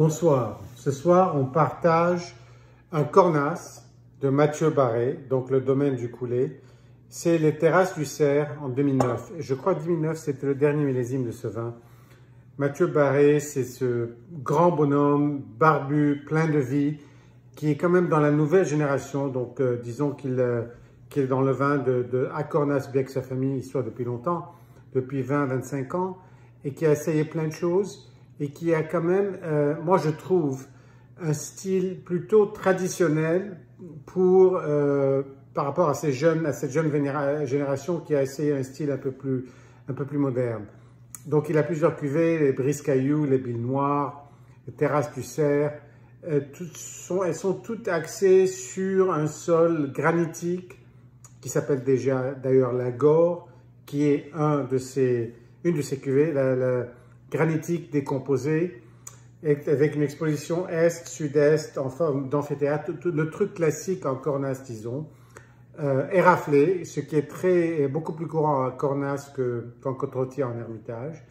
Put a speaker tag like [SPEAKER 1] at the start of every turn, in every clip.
[SPEAKER 1] Bonsoir. Ce soir, on partage un Cornas de Mathieu Barré, donc le domaine du Coulé. C'est les Terrasses du Cerf en 2009. Et je crois que 2009, c'était le dernier millésime de ce vin. Mathieu Barré, c'est ce grand bonhomme, barbu, plein de vie, qui est quand même dans la nouvelle génération. Donc, disons qu'il est dans le vin de Cornas, bien que sa famille y soit depuis longtemps, depuis 20-25 ans, et qui a essayé plein de choses. Et qui a quand même, moi je trouve, un style plutôt traditionnel par rapport à cette jeune génération qui a essayé un style un peu plus moderne. Donc il a plusieurs cuvées, les Brises Cailloux, les Billes Noires, les Terrasses du Cerf. Elles sont toutes axées sur un sol granitique qui s'appelle déjà d'ailleurs la Gore, qui est une de ces cuvées, la granitique décomposée, avec une exposition est-sud-est en forme d'amphithéâtre, le truc classique en Cornas, disons, éraflé, ce qui est beaucoup plus courant en Cornas qu'en Côte-Rôtier en Hermitage,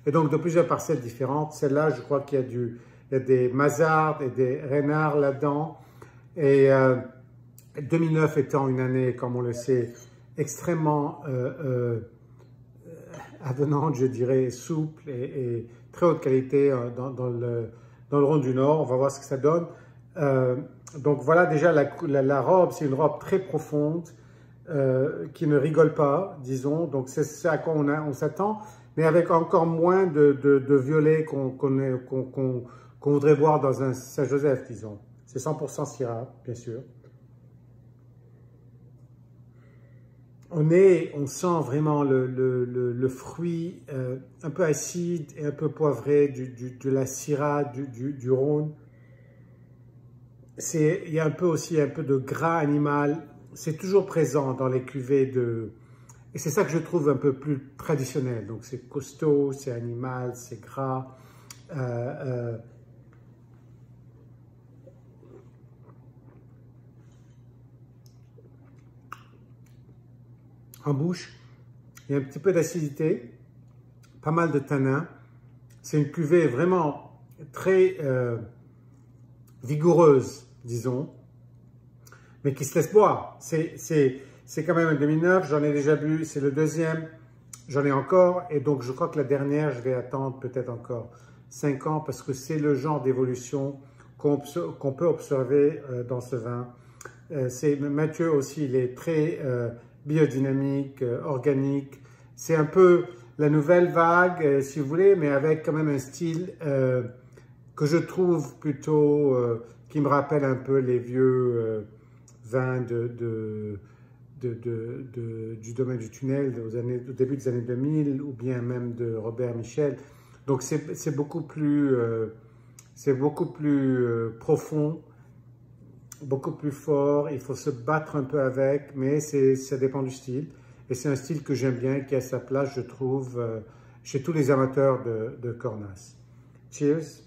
[SPEAKER 1] et donc de plusieurs parcelles différentes. Celle-là, je crois qu'il y a des Mazardes et des Renards là-dedans, et 2009 étant une année, comme on le sait, extrêmement avenante, je dirais, souple et très haute qualité dans le Rhône du Nord. On va voir ce que ça donne. Donc voilà, déjà la robe, c'est une robe très profonde qui ne rigole pas, disons. Donc c'est à quoi on s'attend, mais avec encore moins de violet qu'on voudrait voir dans un Saint-Joseph, disons. C'est 100% Syrah, bien sûr. On sent vraiment le fruit un peu acide et un peu poivré de la Syrah du Rhône. Il y a aussi un peu de gras animal. C'est toujours présent dans les cuvées et c'est ça que je trouve un peu plus traditionnel. Donc c'est costaud, c'est animal, c'est gras. En bouche, il y a un petit peu d'acidité, pas mal de tanin. C'est une cuvée vraiment très vigoureuse, disons, mais qui se laisse boire. C'est quand même un 2009, j'en ai déjà bu, c'est le deuxième, j'en ai encore, et donc je crois que la dernière, je vais attendre peut-être encore 5 ans, parce que c'est le genre d'évolution qu'on peut observer dans ce vin. Mathieu aussi, il est très biodynamique, organique. C'est un peu la nouvelle vague, si vous voulez, mais avec quand même un style que je trouve plutôt, qui me rappelle un peu les vieux vins du domaine du Tunnel au début des années 2000, ou bien même de Robert Michel. Donc c'est beaucoup plus profond, beaucoup plus fort, il faut se battre un peu avec, mais ça dépend du style. Et c'est un style que j'aime bien, qui a sa place, je trouve, chez tous les amateurs de Cornas. Cheers!